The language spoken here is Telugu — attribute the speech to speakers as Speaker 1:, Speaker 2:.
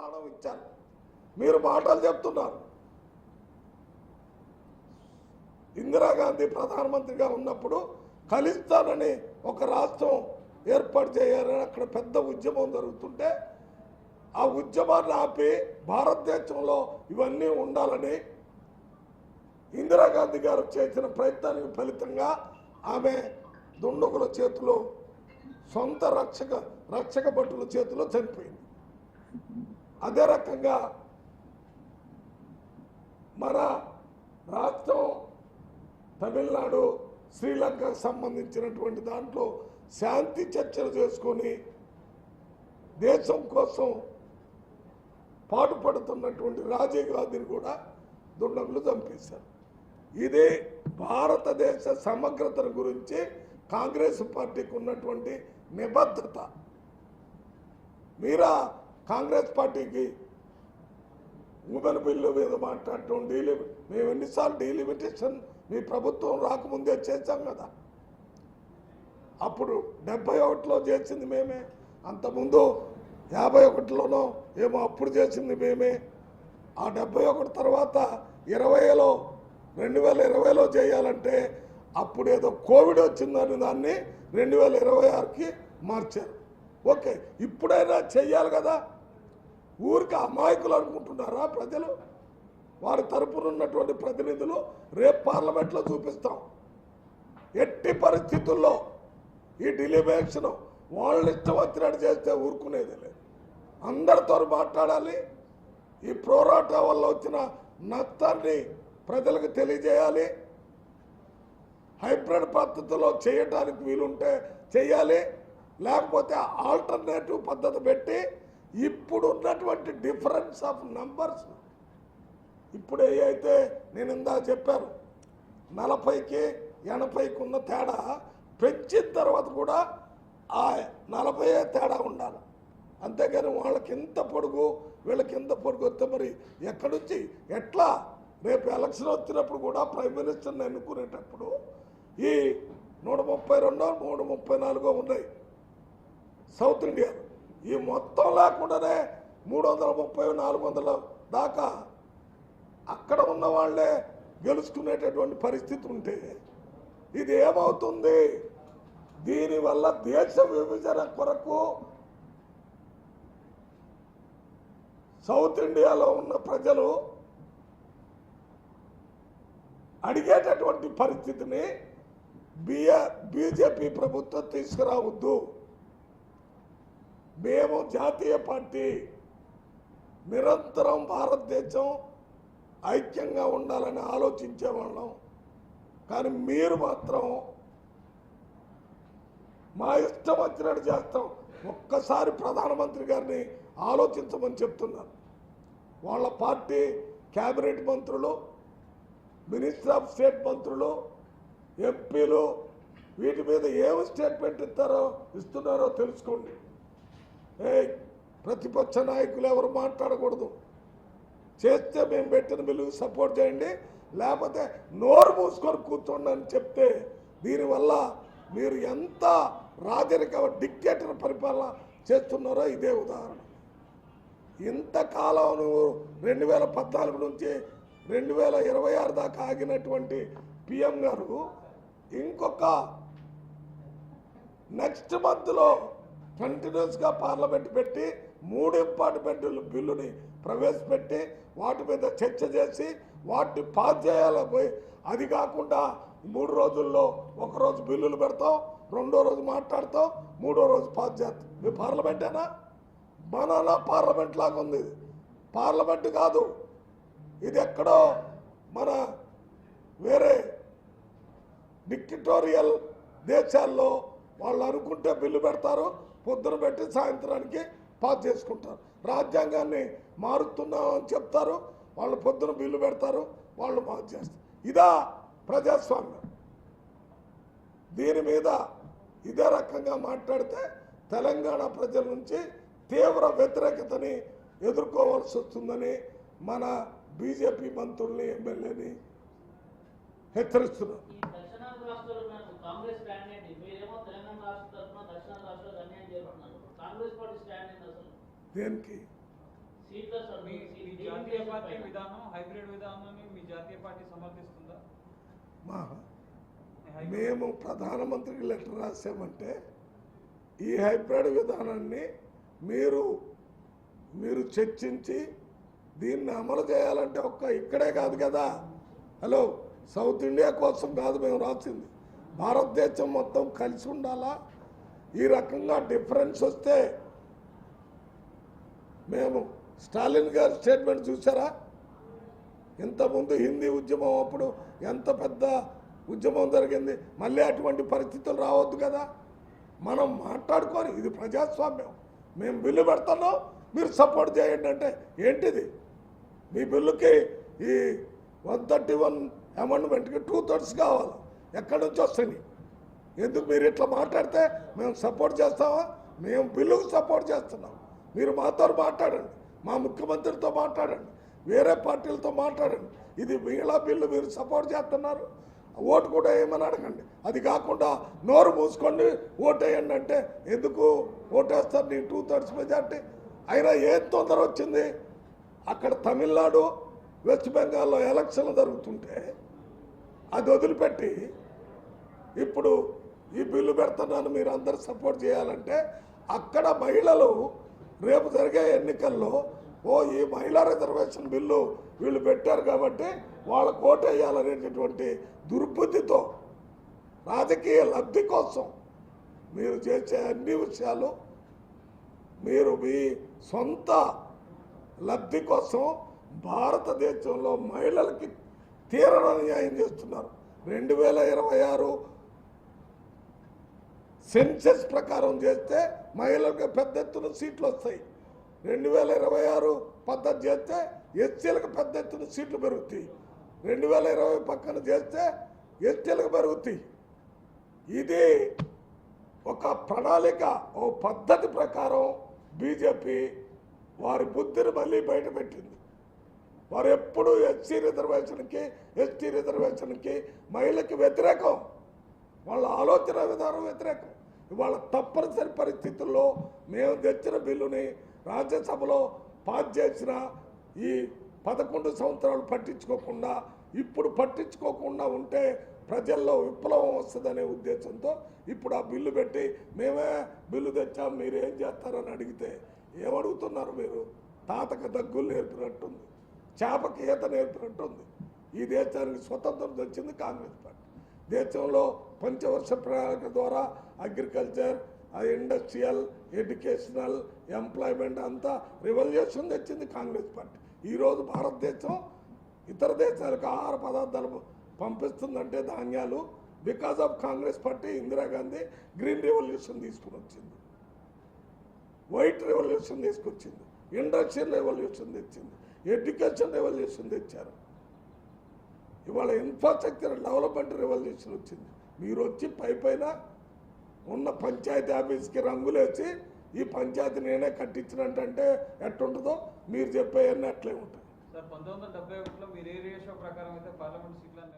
Speaker 1: ప్రాణం ఇచ్చారు. మీరు మాటలు చెప్తున్నారు. ఇందిరాగాంధీ ప్రధానమంత్రిగా ఉన్నప్పుడు ఖలిస్తానని ఒక రాష్ట్రం ఏర్పాటు చేయాలని అక్కడ పెద్ద ఉద్యమం జరుగుతుంటే ఆ ఉద్యమాన్ని ఆపి భారతదేశంలో ఇవన్నీ ఉండాలని ఇందిరాగాంధీ గారు చేసిన ప్రయత్నానికి ఫలితంగా ఆమె దుండగుల చేతిలో, సొంత రక్షక భటుల చేతిలో చనిపోయింది. అదే రకంగా మన రాష్ట్రం తమిళనాడు, శ్రీలంకకు సంబంధించినటువంటి దాంట్లో శాంతి చర్చలు చేసుకొని దేశం కోసం పాటుపడుతున్నటువంటి రాజీవ్ గాంధీని కూడా దుండగులు చంపేశారు. ఇది భారతదేశ సమగ్రత గురించి కాంగ్రెస్ పార్టీకి ఉన్నటువంటి నిబద్ధత. మీరా కాంగ్రెస్ పార్టీకి ఉమెన్ బిల్లు మీద మాట్లాడటం, మేము ఎన్నిసార్లు డీలిమిటేషన్ మీ ప్రభుత్వం రాకముందే చేశాం కదా. అప్పుడు 71లో చేసింది మేమే, అంతకుముందు 51లోనో ఏమో అప్పుడు చేసింది మేమే. ఆ 71 తర్వాత 2020లో చేయాలంటే అప్పుడు ఏదో కోవిడ్ వచ్చిందని దాన్ని 2026కి మార్చారు. ఓకే, ఇప్పుడైనా చెయ్యాలి కదా. ఊరికి అమాయకులు అనుకుంటున్నారా ప్రజలు? వారి తరపున ఉన్నటువంటి ప్రతినిధులు రేపు పార్లమెంట్లో చూపిస్తాం. ఎట్టి పరిస్థితుల్లో ఈ డిలిమిటేషన్ వాళ్ళు ఇష్టం వచ్చినట్టు చేస్తే ఊరుకునేది లేదు. అందరితో మాట్లాడాలి. ఈ పోరాటం వల్ల వచ్చిన నష్టాన్ని ప్రజలకు తెలియజేయాలి. హైబ్రిడ్ పద్ధతిలో చేయటానికి వీలుంటే చేయాలి, లేకపోతే ఆల్టర్నేటివ్ పద్ధతి పెట్టి ఇప్పుడు ఉన్నటువంటి డిఫరెన్స్ ఆఫ్ నంబర్స్, ఇప్పుడు అయితే నేను ఇందా చెప్పాను 40కి 80కి ఉన్న తేడా పెంచిన తర్వాత కూడా ఆ 40 తేడా ఉండాలి. అంతేగాని వాళ్ళకి ఎంత పొడుగు వీళ్ళకి ఎంత పొడుగు వస్తే మరి ఎక్కడి నుంచి ఎట్లా? రేపు ఎలక్షన్ వచ్చినప్పుడు కూడా ప్రైమ్ మినిస్టర్ని ఎన్నుకునేటప్పుడు ఈ 132 134 ఉన్నాయి సౌత్ ఇండియా. ఈ మొత్తం లేకుండానే 330 400 దాకా అక్కడ ఉన్న వాళ్ళే గెలుచుకునేటటువంటి పరిస్థితి ఉంటే ఇది ఏమవుతుంది? దీనివల్ల దేశ విభజన కొరకు సౌత్ ఇండియాలో ఉన్న ప్రజలు అడిగేటటువంటి పరిస్థితిని బీజేపీ ప్రభుత్వం తీసుకురావద్దు. మేము జాతీయ పార్టీ, నిరంతరం భారతదేశం ఐక్యంగా ఉండాలని ఆలోచించేవాళ్ళం. కానీ మీరు మాత్రం మా ఇష్టం వచ్చినట్టు చేస్తాం. ఒక్కసారి ప్రధానమంత్రి గారిని ఆలోచించమని చెప్తున్నారు. వాళ్ళ పార్టీ క్యాబినెట్ మంత్రులు, మినిస్టర్ ఆఫ్ స్టేట్ మంత్రులు, ఎంపీలు వీటి మీద ఏమి స్టేట్మెంట్ ఇస్తున్నారో తెలుసుకోండి. ప్రతిపక్ష నాయకులు ఎవరు మాట్లాడకూడదు. చేస్తే మేము పెట్టిన బిల్లుకు సపోర్ట్ చేయండి, లేకపోతే నోరు మూసుకొని కూర్చోండి అని చెప్తే దీనివల్ల మీరు ఎంత రాజరిక డిక్టేటర్ పరిపాలన చేస్తున్నారో ఇదే ఉదాహరణ. ఇంతకాలం నువ్వు 2014 నుంచి 2026 దాకా ఆగినటువంటి పిఎం గారు ఇంకొక నెక్స్ట్ మంత్లో కంటిన్యూస్గా పార్లమెంట్ పెట్టి 3 ఇంపార్ట్మెంట్ బిల్లుని ప్రవేశపెట్టి వాటి మీద చర్చ చేసి వాటిని పాస్ చేయాలి. పోయి అది కాకుండా 3 రోజుల్లో ఒకరోజు బిల్లులు పెడతాం, 2వ రోజు మాట్లాడతాం, 3వ రోజు పాస్ చేస్తాం. మీ పార్లమెంటేనా? బనానా పార్లమెంట్ లాగా ఉంది. పార్లమెంట్ కాదు ఇది, ఎక్కడో మన వేరే డిక్టటోరియల్ దేశాల్లో వాళ్ళు అనుకుంటే బిల్లు పెడతారు, పొద్దున పెట్టి సాయంత్రానికి పాస్ చేసుకుంటారు. రాజ్యాంగాన్ని మారుతున్నామని చెప్తారు, వాళ్ళు పొద్దున బిల్లు పెడతారు, వాళ్ళు పాస్ చేస్తారు. ఇదా ప్రజాస్వామ్యం? దీని మీద ఇదే రకంగా మాట్లాడితే తెలంగాణ ప్రజల నుంచి తీవ్ర వ్యతిరేకతని ఎదుర్కోవాల్సి వస్తుందని మన బీజేపీ మంత్రుల్ని, ఎమ్మెల్యేని హెచ్చరిస్తున్నారు. దేనికి?
Speaker 2: మీ జాతీయ పార్టీ విధానం హైబ్రిడ్ విధానాన్ని మీ జాతీయ పార్టీ సమర్థిస్తుందా?
Speaker 1: మేము ప్రధానమంత్రికి లెటర్ రాసామంటే ఈ హైబ్రిడ్ విధానాన్ని మీరు చర్చించి దీన్ని అమలు చేయాలంటే ఇక్కడే కాదు కదా. హలో, సౌత్ ఇండియా కోసం కాదు మేము రాసింది, భారతదేశం మొత్తం కలిసి ఉండాలా. ఈ రకంగా డిఫరెన్స్ వస్తే మేము స్టాలిన్ గారి స్టేట్మెంట్ చూసారా? ఇంతకుముందు హిందీ ఉద్యమం అప్పుడు ఎంత పెద్ద ఉద్యమం జరిగింది. మళ్ళీ అటువంటి పరిస్థితులు రావద్దు కదా. మనం మాట్లాడుకొని ఇది ప్రజాస్వామ్యం, మేము బిల్లు పెడుతున్నాం మీరు సపోర్ట్ చేయండి అంటే ఏంటిది? మీ బిల్లుకి ఈ 131 అమెండ్మెంట్కి 2/3 కావాలి. ఎక్కడి నుంచి వస్తుంది? ఎందుకు మీరు ఇట్లా మాట్లాడితే మేము సపోర్ట్ చేస్తామా? మేము బిల్లుకు సపోర్ట్ చేస్తున్నాం. మీరు మాతో మాట్లాడండి, మా ముఖ్యమంత్రితో మాట్లాడండి, వేరే పార్టీలతో మాట్లాడండి. ఇది మిగతా బిల్లు మీరు సపోర్ట్ చేస్తున్నారు, ఓటు కూడా వేయమని అడగండి. అది కాకుండా నోరు మూసుకోండి ఓటు వేయండి అంటే ఎందుకు ఓటేస్తారు? నీ 2/3 మెజార్టీ అయినా ఏం తొందర వచ్చింది? అక్కడ తమిళనాడు వెస్ట్ బెంగాల్లో ఎలక్షన్లు జరుగుతుంటే అది వదిలిపెట్టి ఇప్పుడు ఈ బిల్లు పెడుతున్నాను మీరు అందరు సపోర్ట్ చేయాలంటే అక్కడ మహిళలు రేపు జరిగే ఎన్నికల్లో ఈ మహిళా రిజర్వేషన్ బిల్లు వీళ్ళు పెట్టారు కాబట్టి వాళ్ళకు ఓటు వేయాలనేటటువంటి దుర్బుద్ధితో రాజకీయ లబ్ధి కోసం మీరు చేసే అన్ని విషయాలు మీరు మీ సొంత లబ్ధి కోసం భారతదేశంలో మహిళలకి తీరని అన్యాయం చేస్తున్నారు. 2026 సెన్సెస్ ప్రకారం చేస్తే మహిళలకు పెద్ద ఎత్తున సీట్లు వస్తాయి. 2026 పద్ధతి చేస్తే ఎస్సీలకు పెద్ద ఎత్తున సీట్లు పెరుగుతాయి. 2020 పక్కన చేస్తే ఎస్టీలకు పెరుగుతాయి. ఇది ఒక ప్రణాళిక, ఓ పద్ధతి ప్రకారం బీజేపీ వారి బుద్ధిని మళ్ళీ బయటపెట్టింది. వారు ఎప్పుడు ఎస్సీ రిజర్వేషన్కి ఎస్టీ రిజర్వేషన్కి మహిళకి వ్యతిరేకం, వాళ్ళ ఆలోచన విధానం వ్యతిరేకం. ఇవాళ తప్పనిసరి పరిస్థితుల్లో మేము తెచ్చిన బిల్లుని రాజ్యసభలో పాస్ చేసిన ఈ 11 సంవత్సరాలు పట్టించుకోకుండా ఇప్పుడు పట్టించుకోకుండా ఉంటే ప్రజల్లో విప్లవం వస్తుందనే ఉద్దేశంతో ఇప్పుడు ఆ బిల్లు పెట్టి మేమే బిల్లు తెచ్చాం మీరు ఏం చేస్తారని అడిగితే ఏమడుగుతున్నారు? మీరు తాతకు దగ్గులు నేర్పినట్టుంది, చేపకి ఈత నేర్పినట్టుంది. ఈ దేశానికి స్వతంత్రం తెచ్చింది కాంగ్రెస్ పార్టీ. దేశంలో పంచవర్ష ప్రణాళిక ద్వారా అగ్రికల్చర్, ఇండస్ట్రియల్, ఎడ్యుకేషనల్, ఎంప్లాయ్మెంట్ అంతా రివల్యూషన్ తెచ్చింది కాంగ్రెస్ పార్టీ. ఈరోజు భారతదేశం ఇతర దేశాలకు ఆహార పదార్థాలు పంపిస్తుందంటే ధాన్యాలు because of Congress party. Indira Gandhi green revolution తీసుకుని వచ్చింది, వైట్ రెవల్యూషన్ తీసుకొచ్చింది, ఇండస్ట్రియల్ రెవల్యూషన్ తెచ్చింది, ఎడ్యుకేషన్ రెవల్యూషన్ తెచ్చారు. ఇవాళ ఇన్ఫ్రాస్ట్రక్చర్ డెవలప్మెంట్ రెవల్యూషన్ వచ్చింది. మీరు వచ్చి పైన ఉన్న పంచాయతీ ఆఫీస్కి రంగులేసి ఈ పంచాయతీ నేనే కట్టించినట్టంటే ఎట్టుంటుందో మీరు చెప్పేవన్నీ అట్లే ఉంటాయి.
Speaker 2: సార్ 1971లో మీరు ఏ రేషియో ప్రకారం అయితే పార్లమెంట్ సీట్లను